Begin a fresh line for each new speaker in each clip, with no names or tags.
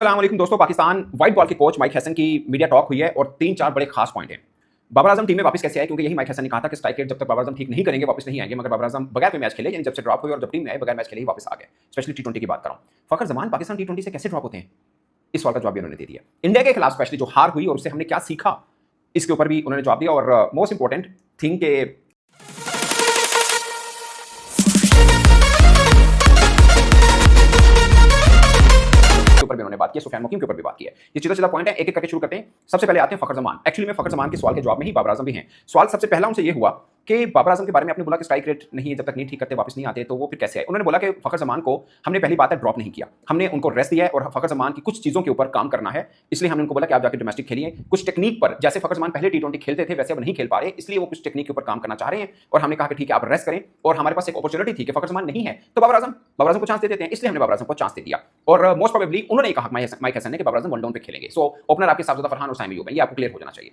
अस्सलाम दोस्तों। Pakistan white ball के कोच माइक हैसन की मीडिया टॉक हुई है और 3-4 बड़े खास पॉइंट हैं। बाबर आजम टीम में वापस कैसे आए, क्योंकि यही माइक हैसन ने कहा था कि स्ट्राइक रेट जब तक बाबर आजम ठीक नहीं करेंगे वापस नहीं आएंगे, मगर बाबर आजम बगैर कोई मैच खेले, यानी जब से ड्रॉप हुए और जब टीम में आए बगैर मैच खेले ही वापस आ गए। स्पेशली टी20 की बात कर रहा हूं। फखर जमान पाकिस्तान टी20 से कैसे ड्रॉप होते हैं, इस सवाल का जवाब भी उन्होंने दे दिया। इंडिया के खिलाफ स्पेशली जो हार हुई और उससे हमने क्या सीखा, इसके ऊपर भी उन्होंने जवाब दिया। और मोस्ट इंपॉर्टेंट थिंग के ऊपर भी उन्होंने बात की, सुफियान मुकीम के ऊपर भी बात की है। ये सीधा सीधा पॉइंट है, एक एक करके शुरू करते हैं। सबसे पहले आते हैं फखर जमान। एक्चुअली में फखर जमान के सवाल के जवाब में ही बाबर आजम भी हैं। सवाल सबसे पहला उनसे ये हुआ कि बाबर आजम के बारे में आपने बोला कि स्ट्राइक रेट नहीं है, जब तक नहीं ठीक करते वापस नहीं आते, तो वो फिर कैसे आए। उन्होंने बोला कि फखर जमान को हमने पहली बात है ड्रॉप नहीं किया, हमने उनको रेस्ट दिया है और फखर जमान की कुछ चीजों के ऊपर काम करना है, इसलिए हमने उनको बोला कि आप जाकर डोमेस्टिक खेलिए। कुछ टेक्निक पर, जैसे फखर जमान पहले टी20 खेलते थे वैसे अब नहीं खेल पा रहे, इसलिए वो कुछ टेक्निक के ऊपर काम करना चाह रहे हैं और हमने कहा कि ठीक है आप रेस्ट करें। और हमारे पास एक अपॉर्चुनिटी थी कि फखर जमान नहीं है तो बाबर आजम को चांस दे देते हैं, इसलिए हमने बाबर आजम को चांस दे दिया। और मोस्ट प्रोबेबली उन्होंने कहा माइक हैसन ने कि बाबर आजम वन डाउन पे खेलेंगे। सो ओपनर आपके साथ फरहान और साइम अयूब है, ये आपको क्लियर हो जाना चाहिए।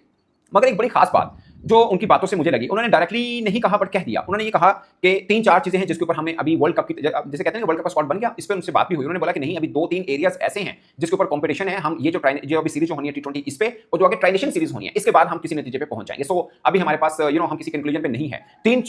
मगर एक बड़ी खास बात जो उनकी बातों से मुझे लगी, उन्होंने डायरेक्टली नहीं कहा बट कह दिया। उन्होंने ये कहा कि 3-4 चीजें हैं जिसके ऊपर हमें अभी वर्ल्ड कप की, जैसे कहते हैं वर्ल्ड कप का स्पॉट बन गया, इस पर उनसे बात भी हुई। उन्होंने बोला कि नहीं, अभी 2-3 एरियाज ऐसे हैं जिसके ऊपर कंपटीशन है, हम ये जो अभी सीरीज होनी है टी20 इस पे, और जो आगे ट्राइनेशन सीरीज होनी है इसके बाद हम किसी नतीजे पे पहुंच जाएंगे। सो अभी हमारे पास हम किसी कंक्लूजन पे नहीं है। 3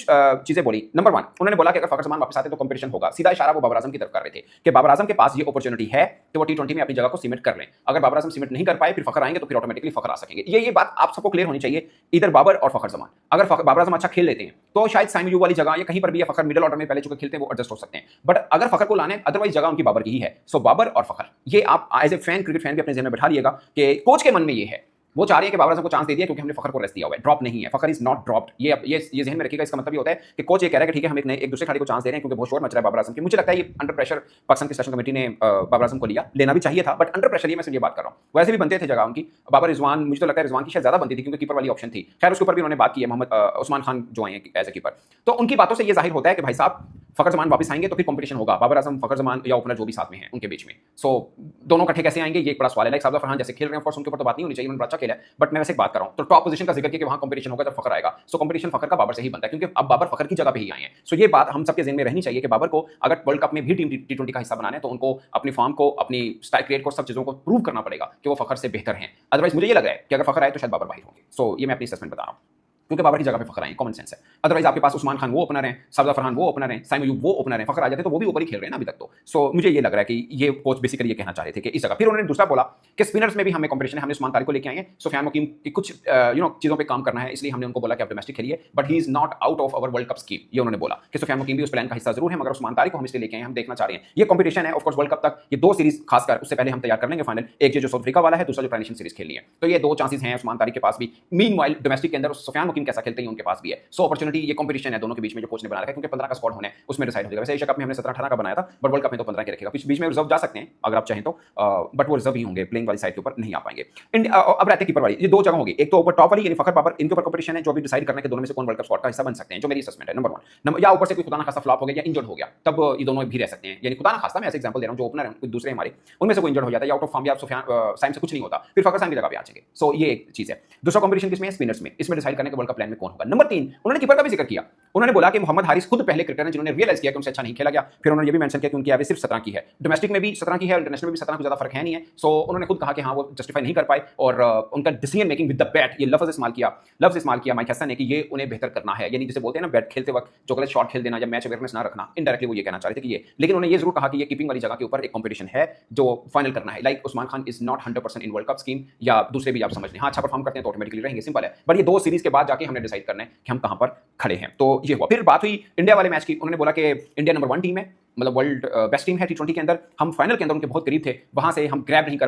चीजें बोली। नंबर 1 उन्होंने बोला कि अगर फखर जमान वापस आते तो कंपटीशन होगा। सीधा इशारा वो बाबर आजम की तरफ कर रहे थे कि बाबर आजम के पास ये अपॉर्चुनिटी है कि वो टी20 में अपनी जगह को सीमेंट कर लें। अगर बाबर आजम सीमेंट नहीं कर पाए फिर फखर आएंगे तो फिर ऑटोमेटिकली फखर आ सकेंगे। ये बात आप सबको क्लियर होनी चाहिए, इधर बाबर और फखर जमान। अगर बाबर आजम अच्छा खेल लेते हैं तो शायद साइम अयूब वाली जगह या कहीं पर भी, या फखर मिडिल ऑर्डर में पहले चुके खेलते हैं वो एडजस्ट हो सकते हैं, बट अगर फखर को लाने अदरवाइज जगह उनकी बाबर की ही है। सो बाबर और फखर, ये आप as a fan, cricket fan भी अपने ज़हन में बैठा लिएगा कि कोच के मन में ये है, वो चाह रही है कि बाबर आजम को चांस दे दिया क्योंकि हमने फखर को रेस्ट दिया हुआ है, ड्रॉप नहीं है। फखर इज नॉट ड्रॉप्ड। ये ज़हन में रखिएगा। इसका मतलब ये होता है कि कोच ये कह रहा है कि ठीक है हम एक दूसरे खिलाड़ी को चांस दे रहे हैं, क्योंकि बहुत शोर मच रहा है बाबर आजम की। मुझे लगता है ये अंडर प्रेशर पाकिस्तान की सेलेक्शन कमेटी ने बाबर आजम को लेना भी चाहिए था, बट अंडर प्रेशर, ये मैं सिर्फ ये बात कर रहा हूँ। वैसे भी बनते थे जगह उनकी, बाबर रिजवान, मुझे तो लगता है रिजवान की शायद ज्यादा बनती थी क्योंकि कीपर वाली ऑप्शन थी। खैर उसके ऊपर भी उन्होंने बात की है, मोहम्मद उस्मान खान जो आए हैं एज ए कीपर। तो उनकी बातों से ये जाहिर होता है कि भाई साहब फखर जमान वापस आएंगे तो फिर कंपटीशन होगा, बाबर आजम, फखर जमान या ओपनर जो भी साथ में है उनके बीच में। सो दोनों इकट्ठे कैसे आएंगे ये एक बड़ा सवाल है। लाइक साबदा फरहान जैसे खेल रहे हैं, ऑफकोर्स उनके ऊपर तो बात नहीं होनी चाहिए, उन्होंने अच्छा खेला है, बट मैं वैसे बात कर रहा हूं तो टॉप पोजीशन का जिक्र किया कि वहां कंपटीशन होगा जब फखर आएगा। सो कंपटीशन फखर का बाबर से ही बनता है, क्योंकि अब बाबर फखर की जगह पे ही आए हैं। सो ये बात हम सबके ज़हन में रहनी चाहिए कि बाबर को अगर वर्ल्ड कप में भी टीम टी20 का हिस्सा बनाना है तो उनको अपनी फॉर्म को, अपनी स्ट्राइक रेट को, सब चीजों को प्रूव करना पड़ेगा कि वो फखर से बेहतर हैं। अदरवाइज मुझे ये लग रहा है कि अगर फखर आए तो शायद बाबर बाहर होंगे। सो ये मैं अपनी असेसमेंट बता रहा हूं, क्योंकि बाबर की जगह पे फखर आए, कॉमन सेंस है। अदरवाइज आपके पास उस्मान खान वो ओपनर हैं, साबदा फरहान वो ओपनर हैं, साइम अयूब वो ओपनर हैं, फखर आ जाते तो वो भी ऊपर ही खेल रहे हैं ना अभी तक तो। सो मुझे ये लग रहा है कि ये कोच बेसिकली ये कहना चाह रहे थे कि इस जगह। फिर उन्होंने दूसरा बोला कि स्पिनर्स में भी हमें कंपटीशन है, हमने उस्मान तारिक को लेके आए हैं, सुफियान मुकीम की कुछ चीजों पे काम करना है, इसलिए हमने उनको बोला कि आप डोमेस्टिक खेलिए, but he is not out of our world cup scheme. ये उन्होंने बोला कि सुफियान मुकीम भी उस प्लान का हिस्सा जरूर है, मगर उस्मान तारिक को हम इसलिए लेके आए, हम देखना चाह रहे हैं ये कंपटीशन है। ऑफकोर्स वर्ल्ड कप तक ये 2 सीरीज खासकर, उससे पहले हम तैयार कर लेंगे फाइनल, एक जो साउथ अफ्रीका वाला है, दूसरा जो ट्राइनेशन सीरीज खेलनी है। तो ये 2 चांसेस हैं उस्मान तारिक के पास भी। मीनवाइल डोमेस्टिक के अंदर सुफियान मुकीम कैसा खेलते हैं उनके पास भी है। सो अपॉर्चुनिटी, ये कंपटीशन है दोनों के बीच में जो कोच ने बना रखा है, क्योंकि 15 का स्क्वाड होना है, उसमें डिसाइड हो जाएगा। वैसे एशिया कप में हमने 17-18 का बनाया था, बट वर्ल्ड कप में तो 15 के रखेगा। बीच में रिजर्व जा सकते हैं अगर आप चाहें तो, बट वो रिजर्व ही होंगे, प्लेइंग वाली साइड के ऊपर नहीं आ पाएंगे। अब रहते कीपर वाली, ये 2 जगह होगी, एक तो ऊपर टॉप वाली यानी फखर बाबर, इनके ऊपर कंपटीशन है जो अभी डिसाइड करने के दोनों में से कौन वर्ल्ड कप स्क्वाड का हिस्सा बन सकते हैं, जो मेरी असेसमेंट है। नंबर 1 या ऊपर से कोई खुदा ना खासा फ्लॉप हो गया या इंजर्ड हो गया, तब ये दोनों भी रह सकते हैं। यानी खुदा ना खासा, मैं ऐसे एग्जांपल दे रहा हूं, जो ओपनर है कोई दूसरे हमारे, उनमें से कोई इंजर्ड हो जाता है या आउट ऑफ फॉर्म या सुफियान साइम से कुछ नहीं होता, फिर फखर साइम की जगह पे आ जाएंगे। सो ये एक चीज है। दूसरा कंपटीशन किसमें है? स्पिनर्स में। इसमें डिसाइड करने के वर्ल्ड कप प्लान में कौन होगा। नंबर 3 उन्होंने कीपर का भी जिक्र किया। उन्होंने बोला कि मोहम्मद हारिस खुद पहले क्रिकेटर हैं जिन्होंने रियलाइज किया कि उनसे अच्छा नहीं खेला गया। फिर उन्होंने ये भी मेंशन किया कि उनकी एवरेज सिर्फ 17 की है, डोमेस्टिक में भी 17 की है, इंटरनेशनल में भी 17 को ज्यादा फर्क है नहीं है। सो उन्होंने खुद कहा कि हाँ वो जस्टिफाई नहीं कर पाए, और उनका decision making with the bat, ये लफ्ज इस्तेमाल किया माइक हैसन ने कि ये उन्हें बेहतर करना है। यानी जिसे बोलते हैं ना बैट खेलते वक्त जो गलत शॉट खेल देना या मैच अवेयरनेस ना रखना, इनडायरेक्टली वो ये कहना चाह रहे थे कि ये। लेकिन उन्होंने ये जरूर कहा कि ये कीपिंग वाली जगह के ऊपर एक कंपटीशन है जो फाइनल करना है। Like Usman Khan is not 100% in world cup scheme, या दूसरे भी आप समझ लें, हाँ अच्छा परफॉर्म करते हैं तो ऑटोमेटिकली रहेंगे, सिंपल है। बट ये 2 सीरीज के बाद जाके हमने डिसाइड करना है कि हम कहां पर खड़े हैं। तो ये हुआ। फिर बात हुई इंडिया वाले मैच की। उन्होंने बोला कि इंडिया नंबर 1 टीम है, मतलब वर्ल्ड बेस्ट टीम है टी20 के अंदर, हम फाइनल के अंदर उनके बहुत करीब थे, वहां से हम ग्रैब नहीं कर